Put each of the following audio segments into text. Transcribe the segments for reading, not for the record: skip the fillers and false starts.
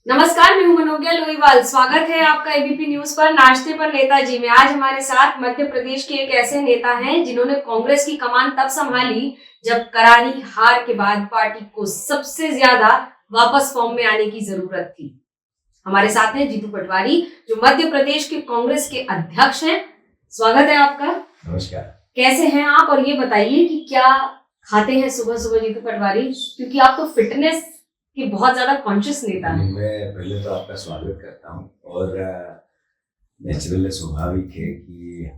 नमस्कार, मैं हूं मनोज्ञा लोहीवाल। स्वागत है आपका एबीपी न्यूज पर नाश्ते पर नेताजी में। आज हमारे साथ मध्य प्रदेश के एक ऐसे नेता हैं जिन्होंने कांग्रेस की कमान तब संभाली जब करारी हार के बाद पार्टी को सबसे ज्यादा वापस फॉर्म में आने की जरूरत थी। हमारे साथ हैं जीतू पटवारी, जो मध्य प्रदेश के कांग्रेस के अध्यक्ष हैं। स्वागत है आपका। नमस्कार। कैसे हैं आप, और ये बताइए कि क्या खाते हैं सुबह सुबह जीतू पटवारी, क्योंकि आप तो फिटनेस कि बहुत ज्यादा कॉन्शियस नेता है। मैं पहले तो आपका स्वागत करता हूँ और नेचुरल स्वाभाविक है कि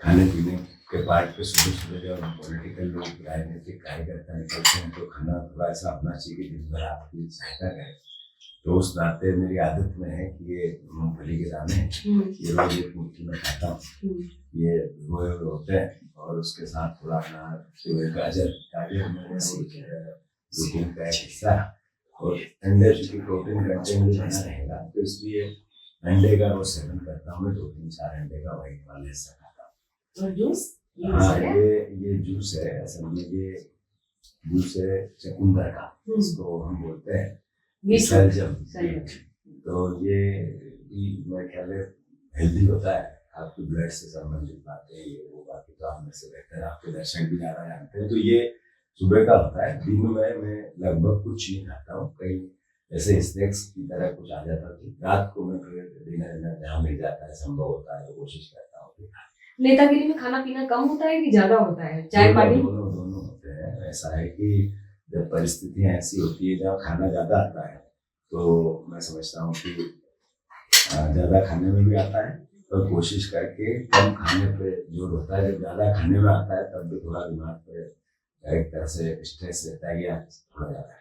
खाने पीने के पार्ट पे सुबह सुबह जब पॉलिटिकल लोग राजनीतिक कार्यकर्ता निकलते हैं तो खाना थोड़ा ऐसा अपना चाहिए कि दिन भर आपकी सहायता करे। तो उस नाते मेरी आदत में है कि ये मूंगफली के दाने ये रोज एक मुट्ठी में खाता हूँ। ये भिगोए हुए होते हैं और उसके साथ थोड़ा अनार, गाजर रूटीन का एक हिस्सा है। और अंडे चूंकि प्रोटीन कंटेंट बना रहेगा तो इसलिए अंडे का रोज सेवन करता हूँ। 2-3-4 अंडे का व्हाइट वाला हिस्सा खाता हूँ। और जूस? हाँ, ये जूस है। असल में ये जूस है चकुंदर का, इसको हम बोलते हैं सलजम। तो ये मेरे ख्याल में हेल्दी होता है, आपकी ब्लड से संबंधित बातें ये वो, बाकी तो आप में से बेहतर आपके दर्शक भी ज्यादा जानते हैं। तो ये सुबह का होता है। दिन में मैं लगभग कुछ नहीं खाता हूँ, कहीं ऐसे स्नैक्स की तरह कुछ आ जाता है। रात को मैं फिर डिनर जहाँ मिल जाता है, संभव होता है, तो कोशिश करता हूँ। नेतागिरी में खाना पीना कम होता है कि ज्यादा होता है? चाय पानी दोनों होते हैं। ऐसा है कि जब परिस्थितियां ऐसी होती है जहाँ खाना ज्यादा आता है तो मैं समझता हूँ कि ज्यादा खाने में भी आता है, और कोशिश करके कम खाने पे जोर होता है। जब ज्यादा खाने में आता है तब भी थोड़ा दिमाग पे एक तरह से स्ट्रेस रहता है, या थोड़ा ज्यादा।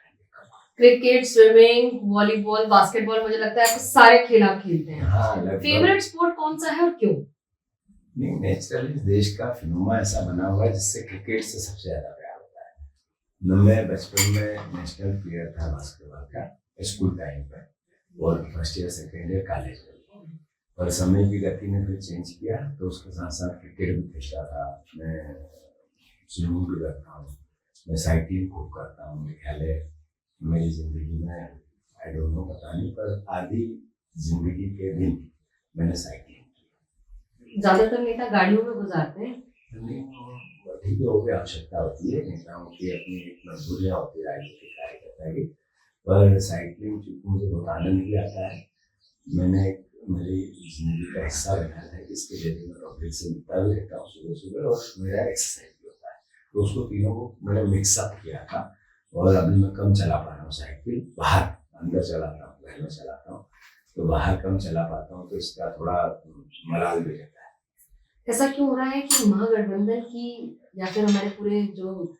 क्रिकेट, स्विमिंग, वॉलीबॉल, बास्केटबॉल, मुझे लगता है सारे खेल आप खेलते हैं। हाँ, फेवरेट स्पोर्ट कौन सा है और क्यों? नहीं, नेचुरली देश का फिनोमा ऐसा बना हुआ है जिससे क्रिकेट से सबसे ज्यादा प्यार होता है। मैं बचपन में नेशनल प्लेयर था बास्केटबॉल का, स्कूल टाइम पे, और first year second year college में। और समय की गति ने फिर चेंज किया तो उसके साथ साथ क्रिकेट भी खेलता था, मैं स्विमिंग भी करता हूँ, मैं साइकिलिंग खूब करता हूँ। मेरे ख्याल है मेरी जिंदगी में आई डोंट नो पता नहीं, पर आधी जिंदगी के दिन मैंने साइकिलिंग की। ज्यादातर नेता गाड़ियों में गुजारते हैं। ठीक है, वो भी आवश्यकता होती है, नेताओं की अपनी एक मजबूरियाँ होती है राजनीतिक कार्यकर्ता की। पर साइकिलिंग चूंकि मुझे बहुत आनंद भी आता है, मैंने मेरी जिंदगी का हिस्सा बनाया है। इसके लिए मैं पब्लिक से मिलता भी रहता हूँ सुबह सुबह, और मेरा एक्सरसाइज भी होता है। तो उसको तीनों को मैंने मिक्सअप किया था। और अभी मैं कम चला पा रहा हूँ साइकिल, बाहर अंदर चलाता हूँ, घर में चलाता हूँ, तो बाहर कम चला पाता हूँ, तो इसका थोड़ा मलाल भी रहता है। ऐसा क्यों हो रहा है कि महागठबंधन की या फिर हमारे पूरे जो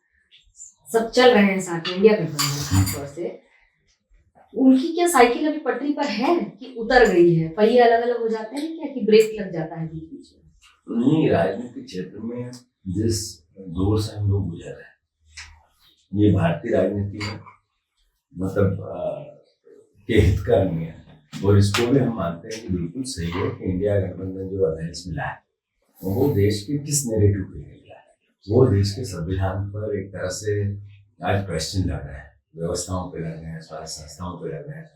सब चल रहे हैं साथ में, इंडिया गठबंधन खासतौर से, उनकी क्या साइकिल अभी पटरी पर है कि उतर गई है? पहिए अलग अलग हो जाते हैं क्या, कि ब्रेक लग जाता है बीच बीच में? नहीं, राजनीतिक क्षेत्र में जिस दौर से हम लोग गुजर रहे हैं, ये भारतीय राजनीति में मतलब के हितकर्मी है, और इसको भी हम मानते हैं कि बिल्कुल सही है कि इंडिया गठबंधन जो अलायंस मिला है वो देश के किस नैरेटिव पे मिला है। वो देश के संविधान पर एक तरह से आज क्वेश्चन लग रहे हैं, व्यवस्थाओं पे लग रहे हैं, स्वास्थ्य संस्थाओं पे लग रहे हैं।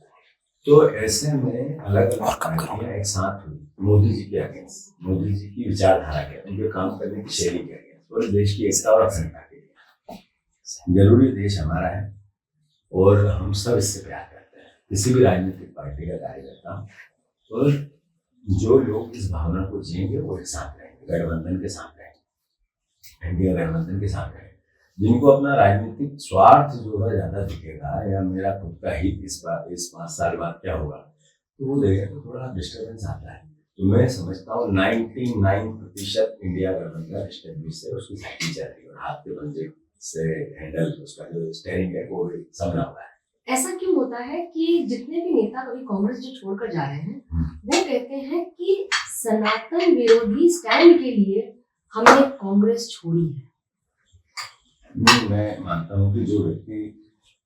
तो ऐसे में अलग अलग पार्टियां एक साथ हुई मोदी जी के अगेंस्ट, मोदी जी की विचारधारा के, उनके काम करने की शैली के अगेंस्ट, और देश की एकता और अखंडता के लिए। जरूरी देश हमारा है और हम सब इससे प्यार करते हैं, किसी भी राजनीतिक पार्टी का कार्यकर्ता। और जो लोग इस भावना को जिएंगे वो एक साथ रहेंगे, गठबंधन के साथ रहेंगे, इंडिया गठबंधन के साथ रहेंगे। जिनको अपना राजनीतिक स्वार्थ जो है ज्यादा दिखेगा, या मेरा खुद का हित इस 5 साल बाद क्या होगा, तो वो देखें तो थोड़ा डिस्टर्बेंस आता है। तो मैं समझता हूँ 99% इंडिया गठबंधन स्टेब्लिश है, उसकी साइकिल चल रही है, और हाथ के पंजे से हैंडल, उसका जो स्टेयरिंग है वो भी संभला हुआ है। ऐसा क्यों होता है कि जितने भी नेता कभी कांग्रेस जो छोड़कर जा रहे हैं वो कहते हैं कि सनातन विरोधी स्टैंड के लिए हमने कांग्रेस छोड़ी है? नहीं, मैं मानता हूँ कि जो व्यक्ति,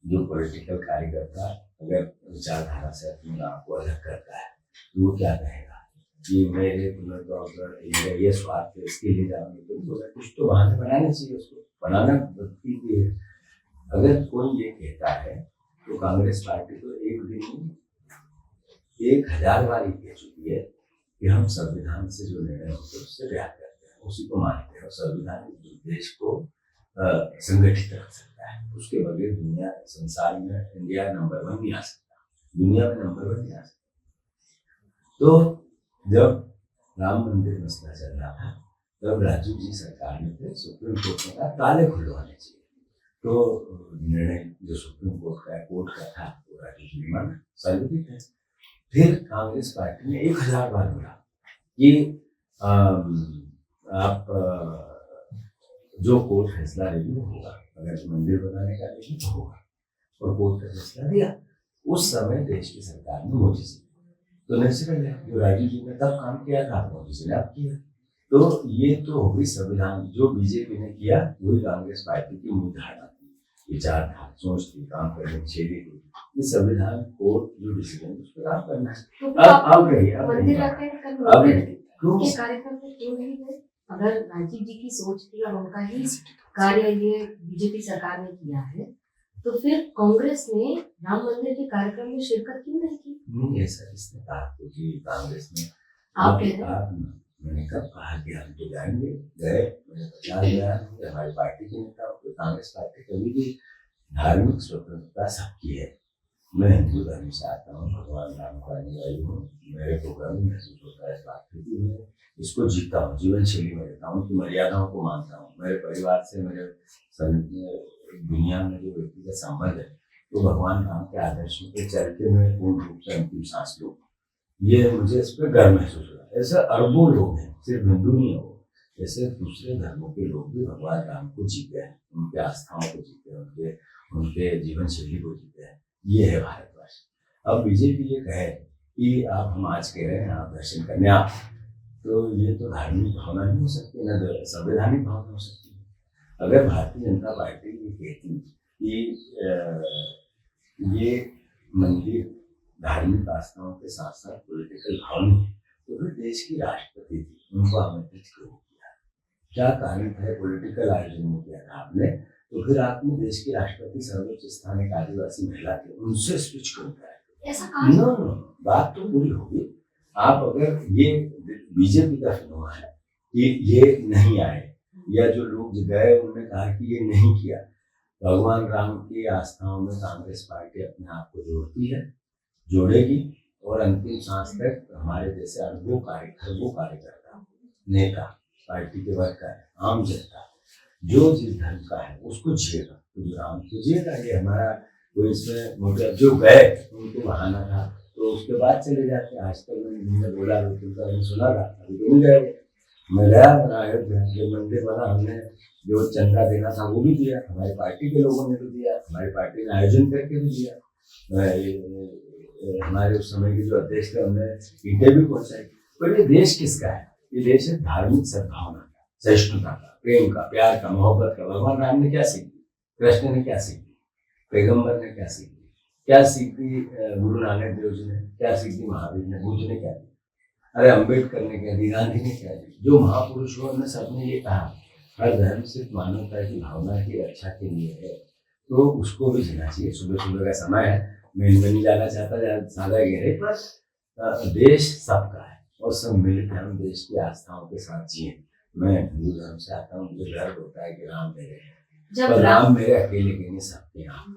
जो पॉलिटिकल कार्यकर्ता अगर विचारधारा से अपने आप को अलग करता है तो वो क्या कहेगा कि मेरे तो ये स्वार्थ है, इसके लिए जाऊंगी, तो कुछ तो बहाने बनाने चाहिए, उसको बनाना व्यक्ति की है। अगर कोई ये कहता है तो कांग्रेस पार्टी तो एक दिन 1000 बार ये कह चुकी है कि हम संविधान से जो निर्णय होते हैं उससे प्यार करते हैं, उसी को मानते हैं, और संविधान देश को संगठित रख सकता है। उसके बगैर दुनिया संसार में इंडिया नंबर 1 नहीं आ सकता, दुनिया में नंबर 1 नहीं आ सकता। तो जब राम मंदिर मसला चल रहा था तब राजीव जी सरकार में थे, सुप्रीम कोर्ट ने कहा ताले खुलवाने चाहिए, तो निर्णय जो सुप्रीम कोर्ट का था वो राजीव जी ने माना, सर्वोच्च है। फिर कांग्रेस पार्टी ने 1000 बार बोला कि आप जो कोर्ट फैसला लेगी वो होगा, अगर मंदिर बनाने का लेगी तो होगा, और कोर्ट का फैसला दिया। उस समय देश की सरकार में मोदी जी, तो नेचुरल है जो राजीव जी ने तब काम किया था मोदी जी ने अब किया। तो ये तो हो गई संविधान, जो बीजेपी ने किया वही कांग्रेस पार्टी की मूल धारणा थी, विचार था, सोच थी, काम करने की शैली थी। ये संविधान कोर्ट जो डिसीजन उस पर काम करना है। अब कार्यक्रम में क्यों नहीं गए? अगर राजीव जी की सोच थी और उनका ही कार्य ये बीजेपी सरकार ने किया है, तो फिर कांग्रेस ने राम मंदिर के कार्यक्रम में शिरकत क्यों नहीं की? नहीं, ऐसा किसने कहा कि कांग्रेस में आप कह रहे हैं? मैंने कब कहा कि हम तो जाएंगे, गए, मैंने प्रचार किया, हमारी पार्टी के नेता, कांग्रेस पार्टी कभी भी धार्मिक स्वतंत्रता सबकी है। मैं हिंदू धर्म से आता हूँ, भगवान राम का अनुयायी हूँ, मेरे को गर्व महसूस होता है इस बात की, मैं इसको जीता हूँ, जीवन शैली में रहता हूँ, कि मर्यादाओं को मानता हूँ। मेरे परिवार से, मेरे दुनिया में जो व्यक्तिगत संबंध है तो भगवान राम के आदर्शों के चलते मैं पूर्ण रूप से अंतिम सांस लूँ, ये मुझे इस पर गर्व महसूस होता है। ऐसे अरबों लोग हैं, सिर्फ हिंदू नहीं है वो, ऐसे दूसरे धर्मों के लोग भी भगवान राम को जीते हैं, उनके आस्थाओं को जीते हैं, उनके जीवन शैली को जीते हैं। ये है भारतवर्ष। अब बीजेपी ये कहे कि आप हम आज कह रहे हैं आप दर्शन करने आप, तो ये तो धार्मिक भावना नहीं हो सकती, न संवैधानिक भावना हो सकती है। अगर भारतीय जनता पार्टी ये कहती कि ये मंदिर धार्मिक आस्थाओं के साथ साथ पॉलिटिकल भावना है, तो फिर देश की राष्ट्रपति थी, उनको आमंत्रित क्यों किया? क्या कारण था? पॉलिटिकल आयोजन में किया था आपने, तो फिर आपने देश की राष्ट्रपति सर्वोच्च स्थान एक आदिवासी महिला थे, उनसे स्विच क्यों कराया? ऐसा कहा? नो, बात तो पूरी होगी। आप अगर ये बीजेपी का फिनोमेना है कि ये नहीं आए, या जो लोग गए उन्होंने कहा कि ये नहीं किया, भगवान राम की आस्थाओं में कांग्रेस पार्टी अपने आप को जोड़ती है, जोड़ेगी, और अंतिम सांस तक हमारे जैसे अरबों कार्यकर्ता, नेता, पार्टी के वर्कर, आम जनता जो जिस धर्म का है उसको जिएगा, तो राम को जिएगा। ये हमारा कोई इसमें मोटिव, जो गए उनको बहाना था तो उसके बाद चले जाते। आज तक मैंने बोला मैंने सुना था, अभी तो नहीं गए। मैं गया अयोध्या, जो मंदिर बना हमने जो चंदा देना था वो भी दिया, हमारी पार्टी के लोगों ने भी दिया, हमारी पार्टी ने आयोजन करके भी दिया, हमारे उस समय के जो अध्यक्ष थे उन्होंने ईंटें भी पहुंचाई। पर ये देश किसका है? ये देश है धार्मिक सद्भावना का, सहिष्णुता का, प्रेम का, प्यार का, मोहब्बत का। भगवान राम ने क्या सीख दी? कृष्ण ने क्या सीख दी? पैगंबर ने क्या सीख दी? क्या सीख दी गुरु नानक देव जी ने? क्या सीख दी महावीर ने? बुद्ध ने क्या दी? अरे अम्बेडकर ने क्या दी? गांधी ने क्या दी? जो महापुरुष हुए उन्होंने सबने ये कहा हर धर्म सिर्फ मानवता की भावना की रक्षा के लिए है, तो उसको भी जीना चाहिए। सुबह सुबह का समय है, मैं इनमें नहीं जाना चाहता ज्यादा गहरे, पर देश सबका है और सब मिलकर हम देश की आस्थाओं के साथ जिए। मैं हिंदू धर्म से आता हूँ, मुझे गर्व होता है कि राम मेरे हैं, पर राम मेरे अकेले के नहीं, सबके हैं।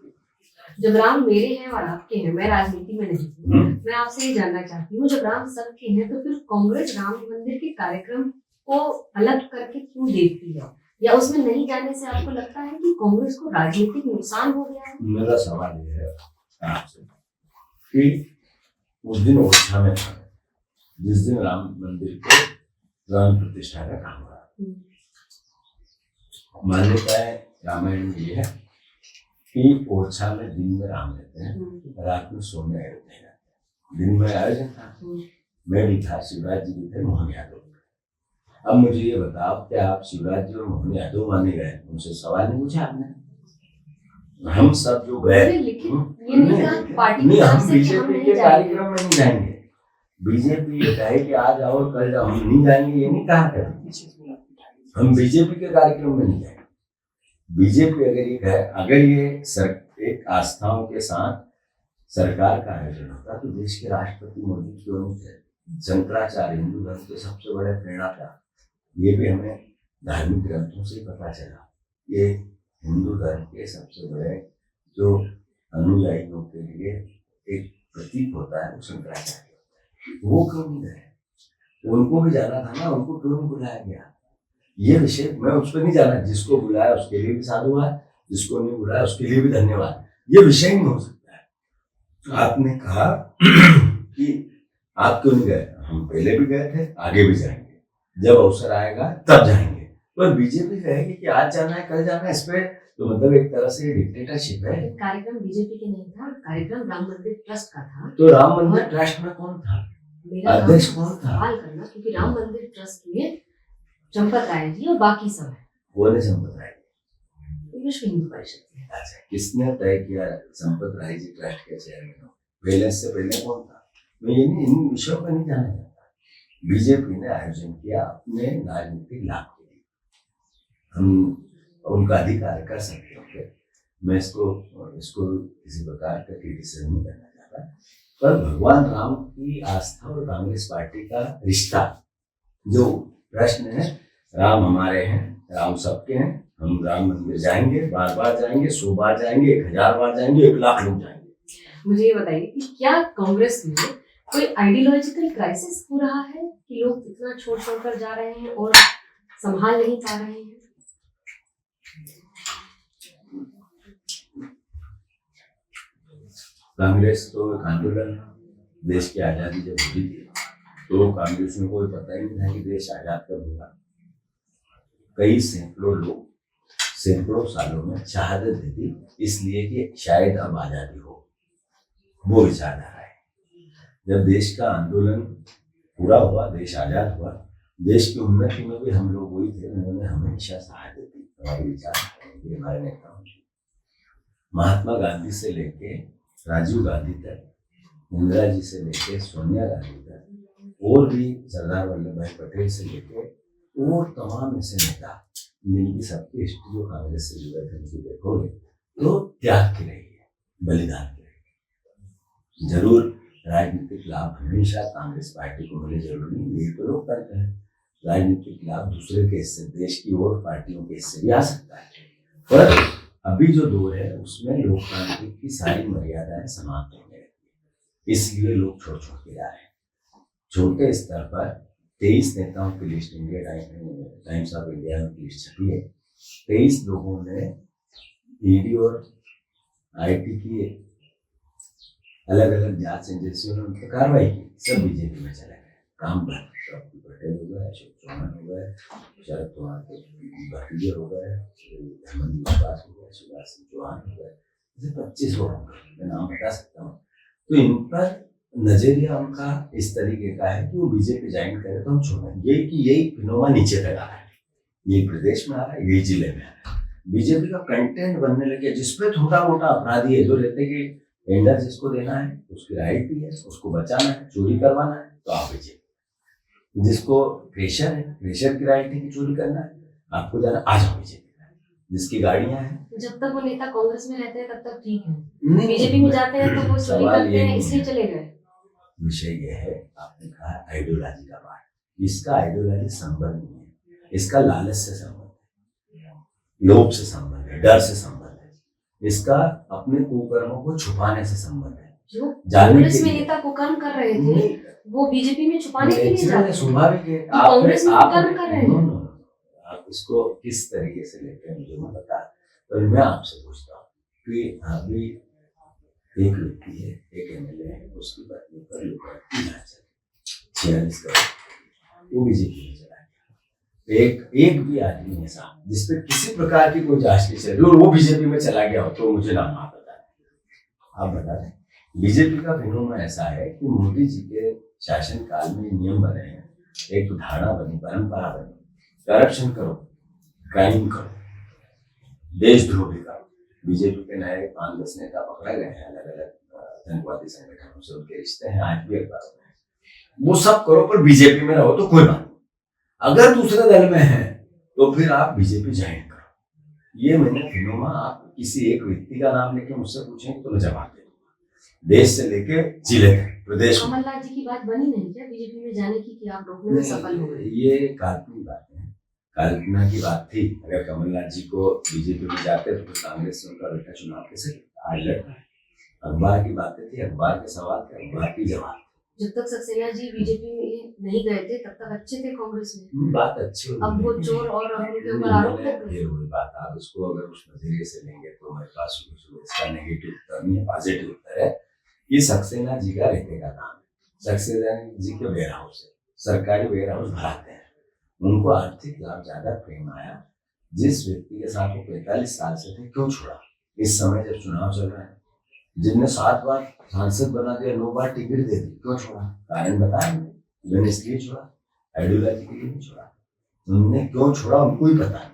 जब राम मेरे हैं और आपके हैं, मैं राजनीति में नहीं हूँ, मैं आपसे ये जानना चाहती हूँ, जब राम सबके हैं तो फिर कांग्रेस राम मंदिर के कार्यक्रम को अलग करके क्यों देखती है, या उसमें नहीं जाने से आपको लगता है कि कांग्रेस को राजनीतिक नुकसान हो गया है? मेरा सवाल ये है आपसे कि उस दिन ओडिशा में था, जिस दिन राम मंदिर को प्राण प्रतिष्ठा का काम हुआ, मान्यता है रामायण में ये है कि ओरछा में दिन में राम रहते हैं, रात में सोने अयोध्या रहते हैं। दिन में आयोजन था, मैं भी था, शिवराज जी भी थे, मोहन यादव। अब मुझे ये बताओ कि आप शिवराज जी और मोहन यादव माने गए, उनसे सवाल नहीं पूछा आपने? हम सब जो गए, हम बीजेपी के कार्यक्रम में नहीं जाएंगे। बीजेपी ये कहे कि आज आओ कल जाओ, हम नहीं जाएंगे, ये नहीं कहा करें। हम बीजेपी के कार्यक्रम में नहीं जाएंगे। बीजेपी अगर ये कहे, अगर ये एक आस्थाओं के साथ सरकार का आयोजन होता तो देश के राष्ट्रपति मोदी क्यों नहीं थे? शंकराचार्य हिंदू धर्म के सबसे बड़े प्रेरणा, ये भी हमें धार्मिक ग्रंथों से पता चला। ये हिंदू धर्म के सबसे बड़े जो अनुयायियों के लिए एक प्रतीक होता है वो शंकराचार्य होता है। वो क्यों नहीं गए? उनको भी जाना था ना, उनको क्यों नहीं बुलाया गया? ये विषय मैं उस पर नहीं जाना, जिसको बुलाया उसके लिए भी साधुवाद, जिसको नहीं बुलाया उसके लिए भी धन्यवाद। ये विषय नहीं हो सकता है। आपने कहा कि आप क्यों नहीं गए? हम पहले भी गए थे, आगे भी जाएंगे, जब अवसर आएगा तब जाएंगे। पर बीजेपी कहेगी कि आज जाना है कल जाना है, इस पे तो मतलब एक तरह से डिक्टेटरशिप है। कार्यक्रम बीजेपी के नहीं था, कार्यक्रम राम मंदिर ट्रस्ट का था। तो राम मंदिर ट्रस्ट में कौन था? अध्यक्ष कौन था? सवाल करना, क्योंकि राम मंदिर ट्रस्ट में चंपत राय जी और बाकी सब है। वो ने चंपत राय, विश्व हिंदू परिषद। अच्छा, किसने तय किया संपत राय जी ट्रस्ट के चेयरमैन हो? पहले से पहले कौन था? मैं ये नहीं, इन विषयों पर नहीं जाना चाहता। बीजेपी ने आयोजन किया अपने राजनीतिक लाभ के लिए, हम उनका अधिकार कर सकते हैं। मैं इसको किसी प्रकार का क्रिटिसिज्म नहीं करना चाहता, पर भगवान राम की आस्था और कांग्रेस पार्टी का रिश्ता, जो प्रश्न है राम हमारे हैं, राम सबके हैं, हम राम मंदिर जाएंगे, बार बार जाएंगे, 100 बार जाएंगे, 1000 बार जाएंगे, 1 लाख लोग जाएंगे। मुझे ये बताइए कि क्या कांग्रेस में कोई आइडियोलॉजिकल क्राइसिस हो रहा है कि लोग इतना छोड़ जा रहे हैं और संभाल नहीं पा रहे हैं? कांग्रेस तो एक आंदोलन, देश की आजादी जब हुई थी तो कांग्रेस में कोई पता ही नहीं था कि देश आजाद कब होगा। कई सैकड़ों लोग सैकड़ों सालों में शहादत दी थी, इसलिए कि शायद अब आजादी हो, वो विचारधारा है। जब देश का आंदोलन पूरा हुआ, देश आजाद हुआ, देश की उन्नति में भी हम लोग वही थे, उन्होंने हमेशा सहायता दी। हमारे विचारधारा, हमारे नेताओं की, महात्मा गांधी से लेके राजीव गांधी तक, इंदिरा जी से लेके सोनिया गांधी तक, और भी सरदार वल्लभ भाई पटेल से लेके और तमाम ऐसे नेता जिनकी सबकी हिस्ट्री जो कांग्रेस से जुड़े थे, उनको देखोगे तो त्याग की रही है, बलिदान की रही है। जरूर राजनीतिक लाभ हमेशा कांग्रेस पार्टी को मिले, जरूरी नहीं, यही तो लोग करते हैं। राजनीतिक लाभ दूसरे के हिस्से, देश की और पार्टियों के हिस्से भी आ सकता है, पर अभी जो दौर है उसमें लोकतांत्रिक की सारी मर्यादाएं समाप्त होने लगी, इसलिए लोग छोड़ के जा रहे हैं। छोटे स्तर पर 23 नेताओं की list India times of India में लिस्ट छपी है। 23 लोगों ने ईडी और आईटी की अलग अलग जांच एजेंसियों ने उन पर कार्रवाई की, सब बीजेपी में चले गए। काम बंद, पटेल हो गए, अशोक चौहान हो गए, शरद पवार के भतीजे हो गए, हेमंत विश्वास हो गए, शिवराज सिंह चौहान हो गए, जैसे 25 लोग होंगे, मैं नाम बता सकता हूँ। तो इन पर नजरिया उनका इस तरीके का है कि वो बीजेपी ज्वाइन करे तो हम छोड़ेंगे। यही फिनोमा नीचे तक आ रहा है, यही प्रदेश में आ रहा है, यही जिले में आ रहा है। बीजेपी का कंटेंट बनने लगे, जिसपे छोटा मोटा अपराधी है, जो रहते कि टेंडर जिसको देना है उसकी राइट भी है, उसको बचाना है, चोरी करवाना है तो आप बीजेपी, जिसको प्रेशर है, प्रेशर की राइट है कि चोरी करना है, आपको जाना, आ जाओ बीजेपी। जिसकी गाड़ियां हैं, जब तक वो नेता कांग्रेस में रहते हैं तब तक ठीक है, बीजेपी में जाते हैं तो वो चोरी करते हैं, इसलिए चले गए। विषय यह है, आपने कहा आइडियोलॉजी का पार्ट, इसका आइडियोलॉजी संबंध नहीं है, इसका लालच से संबंध है, लोभ से संबंध है, डर से संबंध है, इसका अपने कुकर्मों को छुपाने से संबंध है। जो कांग्रेस में नेता कुकर्म कर रहे थे वो बीजेपी में छुपाने के लिए जाते हैं, स्वाभाविक है। कांग्रेस में कुकर्म कर रहे हैं। आप इसको किस तरीके से लेते हैं मुझे मत बता, पर मैं आपसे पूछता हूँ कि अभी एक व्यक्ति है, एक एमएलए है, उसकी पत्नी पर लूटपाट की जांच चली, 46 करोड़, वो बीजेपी में चला गया। एक भी आदमी ऐसा जिसपे किसी प्रकार की कोई जांच नहीं चली और वो बीजेपी में चला गया हो तो मुझे नाम आप बता दें, आप बता दें। बीजेपी का फिनोमा ऐसा है कि मोदी जी के शासन काल में नियम बने हैं, एक धारणा बनी, परंपरा बनी, करप्शन करो, क्राइम करो, देशद्रोह भी करो। बीजेपी के नए 5-10 नेता पकड़े गए हैं अलग अलग आतंकवादी संगठनों से, उनके रिश्ते हैं आज भी अखबारों में। वो सब करो पर बीजेपी में रहो तो कोई बात नहीं, अगर दूसरे दल में है तो फिर आप बीजेपी ज्वाइन करो। ये मैंने फिनोमा, आप किसी एक व्यक्ति का नाम लेके मुझसे पूछेंगे तो मैं जवाब दे दूंगा, देश से लेके जिले तक प्रदेश में। कमलनाथ जी की बात बनी नहीं क्या बीजेपी में जाने की कि आप रोकने में सफल हो गए? ये काल्पनिक बातें हैं, कल्पना की बात थी। अगर कमलनाथ जी को बीजेपी में जाते तो कांग्रेस से उनका बेटा चुनाव कैसे लड़ता? आज लड़ रहा है। अखबार की बातें थी, अखबार के सवाल थे, अखबार की जवाब। जब तक सक्सेना जी बीजेपी में नहीं गए थे तब तक अच्छे थे कांग्रेस में। बात अच्छी होगी, अब वो चोर और उनके ऊपर आरोप लग गए। फिर वही बात, आप इसको अगर उस नजरिए से लेंगे तो मेरे पास इसका नेगेटिव उत्तर नहीं है, पॉजिटिव उत्तर है। ये सक्सेना जी का रहने का काम है। सक्सेना जी के वेयर हाउस है, सरकारी वेयर हाउस भराते हैं। उनको आर्थिक लाभ ज्यादा प्रेम आया। जिस व्यक्ति के साथ वो 45 साल से थे, क्यों छोड़ा? इस समय जब चुनाव चल रहा है, जिनने 7 बार सांसद बना दिया, 9 बार टिकट दे दी, क्यों छोड़ा? कारण बताया मैंने इसलिए छोड़ा, आइडियोलॉजी के लिए नहीं छोड़ा। उन्होंने क्यों छोड़ा उनको ही पता नहीं।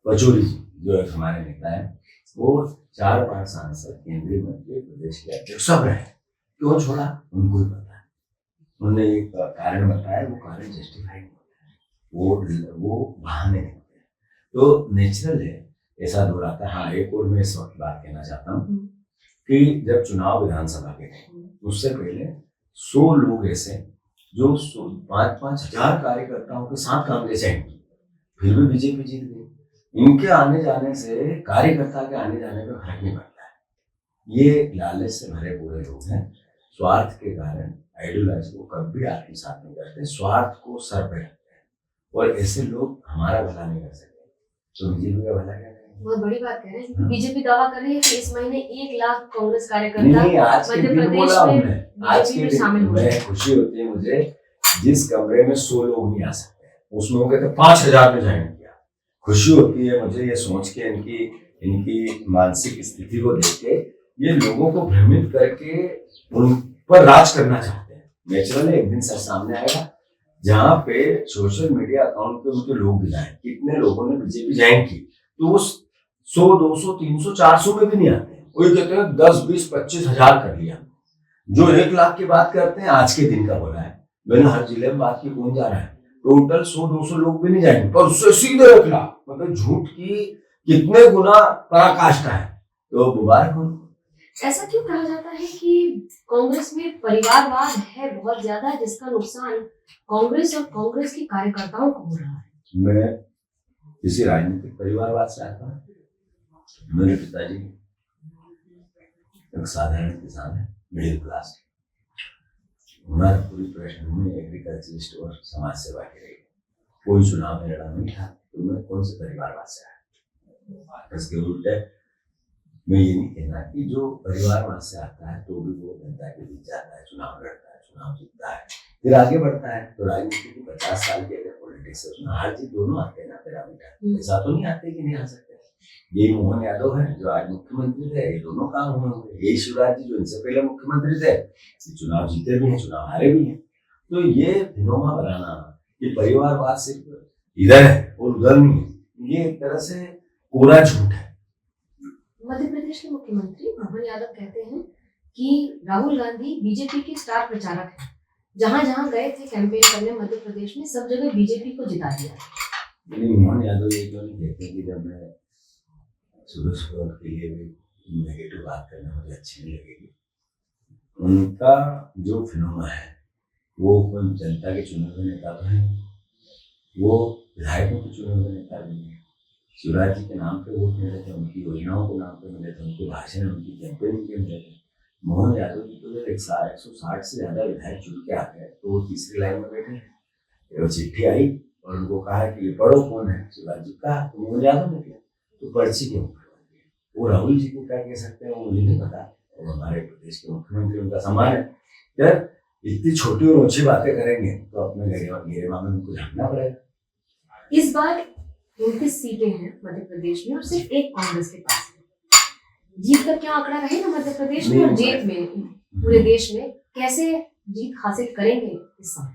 पचौरी जी जो हमारे नेता है, वो 4 बार सांसद, केंद्रीय मंत्री, प्रदेश के अध्यक्ष सब रहे, क्यों छोड़ा उनको ही पता है। उन्होंने एक कारण बताया, वो कारण जस्टिफाई नहीं होता है, वो बहाने नहीं होते। तो नेचुरल है, ऐसा दोहराता है। हाँ, एक और मैं इस वक्त बात कहना चाहता हूँ कि जब चुनाव विधानसभा के थे, उससे पहले 100 लोग ऐसे जो 5-5 हजार कार्यकर्ताओं के साथ कांग्रेस आई, फिर भी बीजेपी जीत गई। इनके आने जाने से, कार्यकर्ता के आने जाने में फर्क नहीं पड़ता है। ये लालच से भरे पूरे लोग हैं, स्वार्थ के कारण आइडियोलॉजी को कभी आत्मसात नहीं करते, स्वार्थ को सर पे रखते हैं। और ऐसे लोग हमारा भला नहीं कर सकते, तो बीजेपी का भला क्या? बहुत बड़ी बात कह रहे हैं। बीजेपी दावा कर रही है कि इस महीने 1 लाख कांग्रेस कार्यकर्ता मध्य प्रदेश में आज के शामिल हुए। खुशी होती है मुझे, जिस कमरे में 100 लोग नहीं आ सकते, उसमें वो कहते 5000 में ज्वाइन किया। खुशी होती है मुझे ये सोच के, इनकी मानसिक स्थिति को देख के, ये लोगों को भ्रमित करके उन पर राज करना चाहते हैं। नेचुरल एक दिन सर सामने आएगा, जहाँ पे सोशल मीडिया अकाउंट पे उनके लोग गिनाए कितने लोगों ने बीजेपी ज्वाइन की, तो वो 100, 200, 300, 400 में भी नहीं आते हैं। वही कहते हैं 10, 20, 25 हजार कर लिया। जो 1 लाख की बात करते हैं, आज के दिन का बोला है मैंने, हर जिले में बात की, कौन जा रहा है? टोटल 100-200 लोग भी नहीं जाएंगे, पर उससे सीधे 1 लाख, मतलब झूठ की कितने गुना पराकाष्ठा है। तो मुबारक हो। ऐसा क्यों कहा जाता है कि कांग्रेस में परिवारवाद है बहुत ज्यादा, जिसका नुकसान कांग्रेस और कांग्रेस के कार्यकर्ताओं को हो रहा है? मैं किसी राजनीतिक परिवारवाद से आता हूँ। मेरे पिताजी एक साधारण किसान है, मिडिल क्लास। हमारी पूरी पृष्ठभूमि एग्रीकल्चरिस्ट और समाज सेवा की रही। कोई चुनाव में लड़ा नहीं था, तो मैं कौन से परिवारवाद से आया? इसके उल्टे मैं ये नहीं कहना कि जो परिवारवाद से आता है तो भी वो जनता के बीच जाता है, चुनाव लड़ता है, चुनाव जीतता है, फिर आगे बढ़ता है। तो राजनीति की 50 साल की अगर पॉलिटिक्स से चुनाव हार जीत दोनों आते हैं ना, पिरामिड ऐसा तो नहीं आते कि नहीं आ सकते। ये मोहन यादव है जो आज मुख्यमंत्री थे, ये दोनों काम हुए होंगे। ये शिवराज जी जो इनसे पहले मुख्यमंत्री थे, चुनाव जीते भी हैं, चुनाव हारे भी हैं। तो ये विनोमा बनाना कि परिवारवाद सिर्फ इधर है और उधर नहीं है, ये एक तरह से कोरा झूठ है। मध्य प्रदेश के मुख्यमंत्री मोहन यादव कहते हैं कि राहुल गांधी बीजेपी के स्टार प्रचारक हैं। जहां जहां गए थे कैंपेन करने मध्य प्रदेश में, सब जगह बीजेपी को जिता दिया। मोहन यादव ये क्यों नहीं कहते कि जब मैं सुबह के लिए भी नेगेटिव बात करना मुझे अच्छी नहीं लगेगी। उनका जो फिनोमा है, वो कोई जनता के चुने हुए नेता तो है, वो विधायकों के चुने हुए नेता भी है। शिवराज जी के नाम पे वोट मिले थे, उनकी योजनाओं के नाम पे मिले थे, उनके भाषण, उनकी कैंपेनिंग के मिले थे। मोहन यादव जी तो 160 से ज्यादा विधायक चुन के आ गए, तो वो तीसरी लाइन में बैठे हैं। वो चिट्ठी आई और उनको कहा कि ये पढ़ो कौन है, शिवराज जी का, तो मोहन यादव ने किया, तो पर्ची क्यों? वो राहुल जी को क्या कह सकते हैं वो मुझे नहीं पता। वो हमारे प्रदेश के मुख्यमंत्री, उनका सम्मान है। यार इतनी छोटी और ऊंची बातें करेंगे तो अपने घेरेवा में उनको झांकना पड़ेगा। इस बार 29 सीटें हैं मध्य प्रदेश में और सिर्फ एक कांग्रेस के पास है। जीत का क्या आंकड़ा रहेगा मध्य प्रदेश में और जीत में पूरे देश में? कैसे जीत हासिल करेंगे इस समय?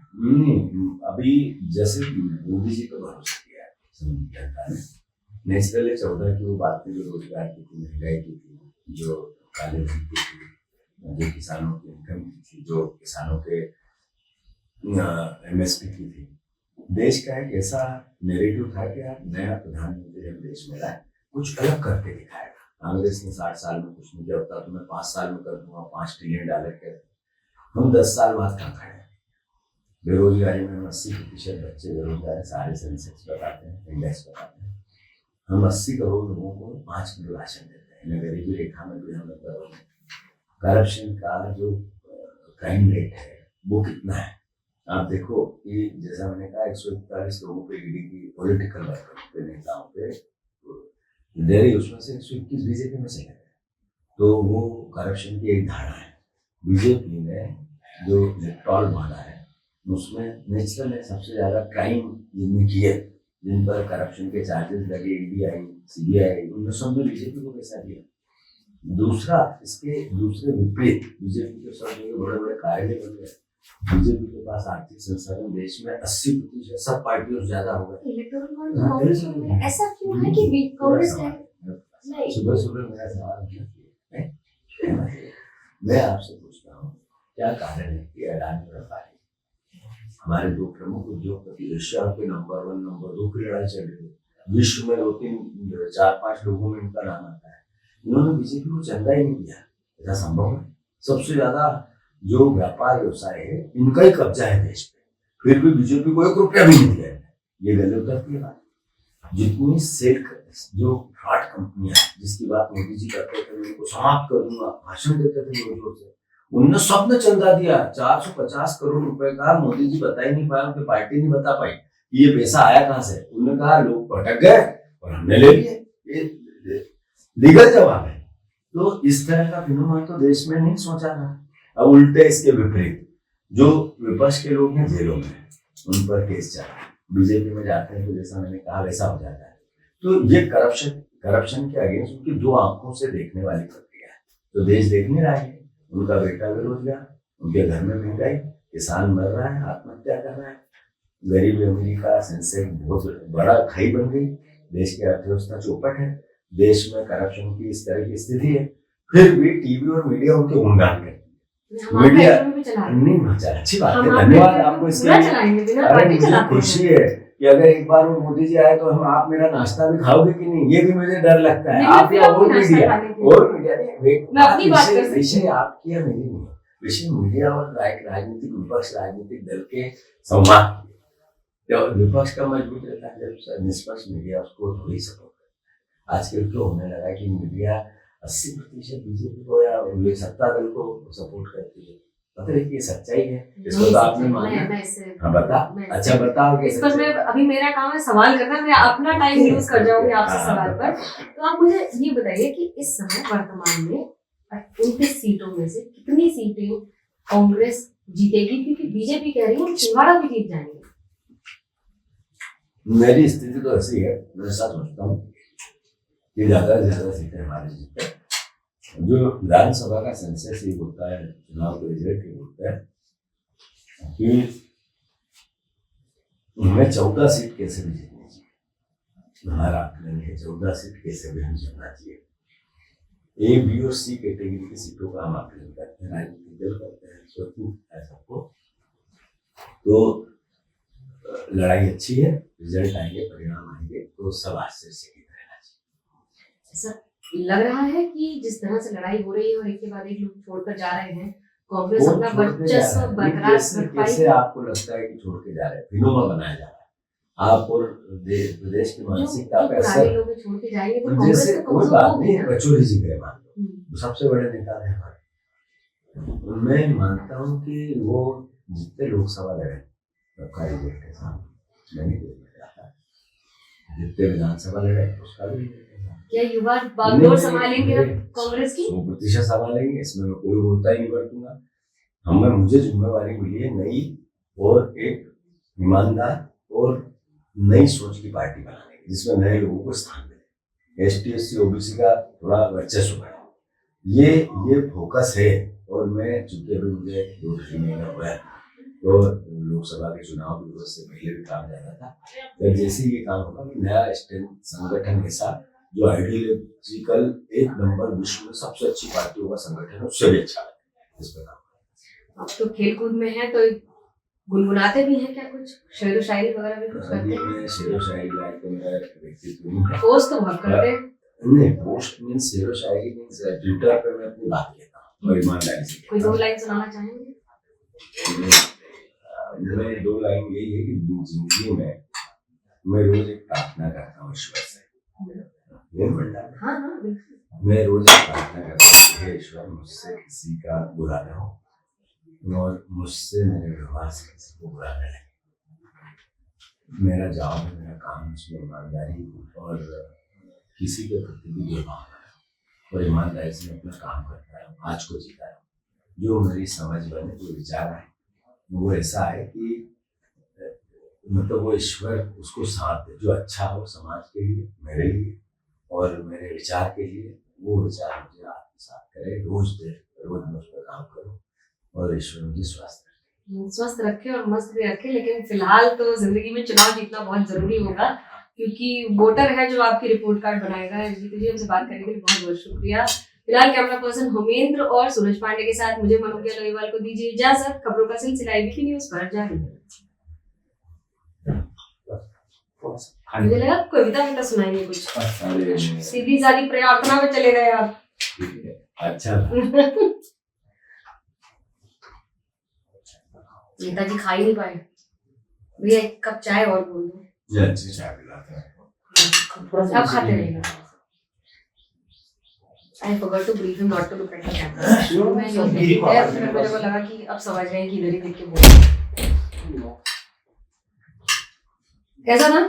अभी जैसे मोदी जी को भरोसा किया है जनता ने, नेचुरली 14 की वो बात थी, जो रोजगार की थी, महंगाई की थी, जो काले धन की थी, जो किसानों की इनकम की थी, जो किसानों के MSP की थी। देश का एक ऐसा नैरेटिव था कि आप नया प्रधानमंत्री जब देश में लाए, कुछ अलग करके दिखाएगा, कांग्रेस ने 60 साल में कुछ नहीं किया होता तो मैं 5 साल में कर दूंगा $5 ट्रिलियन के। हम 10 साल बाद कहाँ खड़े हैं? बेरोजगारी में 80% बच्चे बेरोजगार है, सारे सेंसेक्स बताते हैं, इंडेक्स बताते हैं। हम 80 करोड़ लोगों को 5 किलो राशन देते हैं, इन्हें गरीबी रेखा में भी हम लोग। करप्शन का जो क्राइम रेट है वो कितना है आप देखो कि जैसा मैंने कहा 141 लोगों पे ईडी की पॉलिटिकल वर्कर पे नेताओं पे डेरी, उसमें से 121 बीजेपी में चले गए। तो वो करप्शन की एक धारणा है। बीजेपी ने जो इलेक्टोरल बांधा है उसमें नेचुरल है सबसे ज्यादा क्राइम जिनने किए, जिन पर करप्शन के चार्जेस लगे, ईडीआई सीबीआई, उनमें सब में बीजेपी को पैसा दिया। दूसरा, इसके दूसरे विपरीत बीजेपी के सब बड़े बड़े कार्यालय बन गए। बीजेपी के पास आर्थिक संसाधन देश में 80% सब पार्टियों से ज्यादा हो गए। ऐसा क्यों है कि कांग्रेस सुबह सुबह मेरा सवाल मैं आपसे पूछता हूँ क्या कारण है कि अडानी और अंबानी हमारे दो प्रमुख उद्योगपति एशिया के नंबर 1 नंबर 2 की लड़ाई चल रही है। विश्व में 2-3-4-5 लोगों में इनका नाम आता है। इन्होंने बीजेपी को चंदा ही नहीं दिया। ऐसा संभव है? सबसे ज्यादा जो व्यापार व्यवसाय है इनका ही कब्जा है देश पे, फिर भी बीजेपी को 1 रुपया भी नहीं दिया है। ये गले उतरती है बात। जितनी सेल जो फ्रॉड कंपनियां जिसकी बात मोदी जी करते थे, उनको समाप्त कर दूंगा, भाषण देते थे जोर जोर से, उनने सबने चंदा दिया। 450 करोड़ रुपए का मोदी जी बता ही नहीं पाए, उनकी पार्टी नहीं बता पाई कि ये पैसा आया कहां से। उन्होंने कहा लोग भटक गए और हमने ले लिए। ये लीगल जवाब है। तो इस तरह का फिनोमेना तो देश में नहीं सोचा था। अब उल्टे इसके विपरीत जो विपक्ष के लोग हैं जेलों में, उन पर केस चल रहा है। बीजेपी में जाते हैं तो जैसा मैंने कहा वैसा हो जाता है। तो ये करप्शन के अगेंस्ट उनकी 2 आंखों से देखने वाली प्रक्रिया है। तो देश देख नहीं रहा है, उनका बेटा बेरोजगार, उनके घर में महंगाई, किसान मर रहा है, आत्महत्या कर रहा है, गरीबी अमीरी का सेंसेक्स बहुत बड़ा खाई बन गई, देश की अर्थव्यवस्था चौपट है, देश में करप्शन की इस तरह की स्थिति है, फिर भी टीवी और मीडिया उनके गुणगान करती है। मीडिया नहीं चला, अच्छी बात है, धन्यवाद आपको इसके लिए। अरे मुझे खुशी है कि अगर एक बार वो मोदी जी आए तो हम आप मेरा नाश्ता भी खाओगे कि नहीं, ये भी मुझे डर लगता है। आप या और मीडिया नहीं, विषय आपकी या मेरी नहीं, विषय मीडिया और राजनीतिक विपक्ष राजनीतिक दल के संवाद। विपक्ष का मजबूत रहता है जब निष्पक्ष मीडिया उसको थोड़ी सपोर्ट करता है। आजकल क्यों होने लगा कि मीडिया 80% बीजेपी को या सत्ता दल को सपोर्ट करती है। पता है कि ये सच्चाई है, इसको तो आपने माना। हाँ बता, अच्छा बताओ। इस पर मैं अभी मेरा काम है सवाल करना, मैं अपना टाइम यूज कर जाऊंगी आपसे सवाल पर। तो आप मुझे ये बताइए कि इस समय वर्तमान में 29 सीटों में से कितनी सीटें कांग्रेस जीतेगी, क्योंकि बीजेपी कह रही है छिंदवाड़ा भी जीत जाएंगे। मेरी स्थिति तो ऐसी है, मैं ऐसा सोचता हूँ कि ज्यादा से ज्यादा सीटें हमारे जीते। जो विधानसभा का सेंसस ये होता है, चुनाव का रिजल्ट ये होता है कि उनमें 14 सीट कैसे भी जीतनी चाहिए। हमारा आकलन है 14 सीट कैसे भी हम जीतना चाहिए। A, B और C कैटेगरी की सीटों का हम आकलन करते हैं, राजनीतिक दल करते हैं, स्वतंत्र है सबको। तो लड़ाई अच्छी है, रिजल्ट आएंगे, परिणाम आएंगे तो सब आश्चर्य से रहना चाहिए। सर लग रहा है कि जिस तरह से लड़ाई हो रही है और एक के बाद एक लोग छोड़कर जा रहे हैं, कांग्रेस अपना वर्चस्व बरकरार रख पाएगी। कैसे आपको लगता है कि छोड़ के जा रहे हैं, फिनोमा बनाया जा रहा है आप और प्रदेश की मानसिकता पे असर लोग छोड़ के जाएंगे तो कांग्रेस जैसे कोई बात नहीं। कचौरी जी गए मान लो, सबसे बड़े नेता थे हमारे। मैं मानता हूँ कि वो जितने लोकसभा लड़े सबका रिजल्ट के साथ मैंने जितने विधानसभा लड़े उसका भी। क्या युवा बागडोर संभालेंगे कांग्रेस की? 100% संभालेंगे, इसमें मैं कोई होता ही नहीं बरतूंगा। मुझे जिम्मेवारी मिली है नई और एक ईमानदार और नई सोच की पार्टी बनाने की, जिसमें नए लोगों को स्थान मिले, ST SC OBC का थोड़ा वर्चस्व बढ़े। ये फोकस है। और मैं चूंकि अभी मुझे 2-3 महीना हुआ है तो लोकसभा के चुनाव की वजह से पहले भी काम ज्यादा था। जब जैसे ये काम होगा नया संगठन ऐसा जो आइडियोलॉजिकल 1 नंबर विश्व में सबसे अच्छी पार्टियों का संगठन है, उससे भी अच्छा है इस पर काम। अब तो खेलकूद में है तो गुनगुनाते भी हैं क्या, कुछ शेर व शायरी वगैरह भी कुछ करते हैं? मैं शेर व शायरी लायक तो मेरा व्यक्तित्व नहीं है, पोस्ट तो बहुत करते हैं। नहीं, पोस्ट मीन्स शेरो शायरी मीन्स ट्विटर पे मैं अपनी बात कहता हूँ और ईमानदारी से कोई कहता दो हूँ। लाइन सुनाना चाहेंगे? मैं दो लाइन यही है कि जिंदगी में मैं रोज एक प्रार्थना करता हूँ ईश्वर से। ये बोलना है। हाँ हाँ बिल्कुल। मैं रोज एक प्रार्थना करता हूँ कि हे ईश्वर मुझसे किसी का बुरा न हो और मुझसे मेरे व्यवहार से किसी को बुरा न लगे। मेरा जॉब है, मेरा काम, उसमें ईमानदारी और किसी के प्रति भी दुर्भावना है और ईमानदारी से मैं अपना काम करता हूँ, आज को जीता हूँ। जो मेरी समझ बने, जो विचार है वो ऐसा है कि मतलब वो ईश्वर उसको साथ दे, जो अच्छा हो समाज के लिए, मेरे लिए और मेरे विचार के लिए, वो विचार मुझे आत्मसात करे, रोज मैं उस पर काम करूँ और ईश्वर मुझे स्वस्थ रखे और मस्त भी रखे। लेकिन फिलहाल तो जिंदगी में चुनाव जीतना बहुत जरूरी होगा, क्योंकि वोटर है जो आपकी रिपोर्ट कार्ड बनाएगा। जीतू जी, हमसे बात करने के लिए बहुत बहुत शुक्रिया। फिलहाल कैमरा पर्सन होमेंद्र और सूरज पांडे के साथ मुझे मनोज्ञा लोहीवाल को दीजिए इजाजत। खबरों का सिलसिला एबीपी न्यूज पर जारी है। मुझे लगा कविता सुनाएंगे कुछ, अरे सीधी सादी प्रार्थना में चले गए आप। अच्छा नेताजी खा ही नहीं पाए। भैया एक कप चाय और बोल दो। ये अच्छी चाय पिलाते हैं। अब खाते रहेगा। I forgot to brief him not to look at the camera. मैं यूँ देखी है, फिर मेरे को लगा कि अब समझ गए कि इधर ही देख के बोल। कैसा था?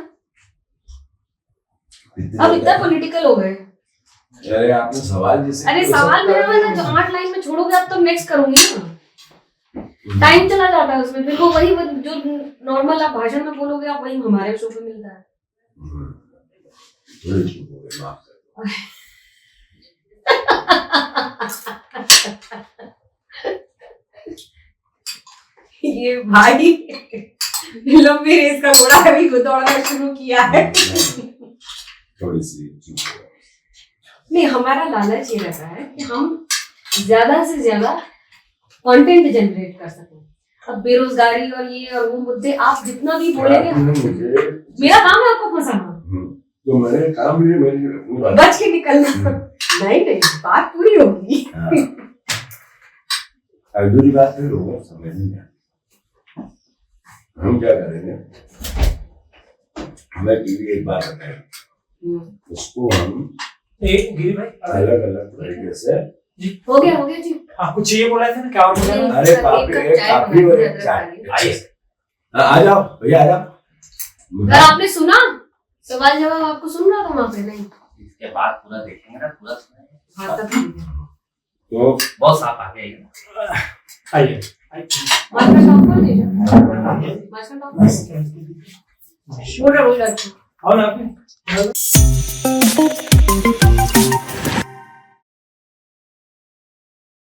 अब इतना पॉलिटिकल हो गए। अरे आपने सवाल जैसे अरे सवाल मेरा वाला जो 8 लाइन में छोड़ोगे आप, तो नेक्स्ट करूंगी ना। टाइम चला जाता है उसमें, फिर वो वही जो नॉर्मल आप भाषण में बोलोगे आप वही हमारे शो पे मिलता है। ये भाई लंबी रेस का घोड़ा अभी दौड़ना शुरू किया है। थोड़ी सी नहीं, हमारा लालच ये रहता है कि हम ज्यादा से ज्यादा कंटेंट जनरेट कर सकें। अब बेरोजगारी और ये और वो मुद्दे आप जितना भी बोलेंगे, मेरा काम है आपको फंसाना, तो मैंने काम भी मेरी बच के निकलना। नहीं नहीं, बात पूरी होगी। अधूरी बात फिर लोगों समझ नहीं आती। हम क्या करेंगे, हमें टीवी एक बार बताए, उसको हम गिरी भाई अलग अलग तरीके से। हो गया जी। आपको चाहिए बोला था ना, क्या और बोला था? अरे काफी और एक चाय। आ जाओ भैया, आ जाओ। अगर आपने सुना सवाल जवाब, आपको सुन रहा था वहाँ पे? नहीं, इसके बाद पूरा देखेंगे ना, पूरा सुनेंगे। हाँ तब ठीक है। तो बहुत साफ आ गया। आइए मास्टर टॉप कर दीजिए। मास्टर टॉप बोल रहा हूँ। और आपने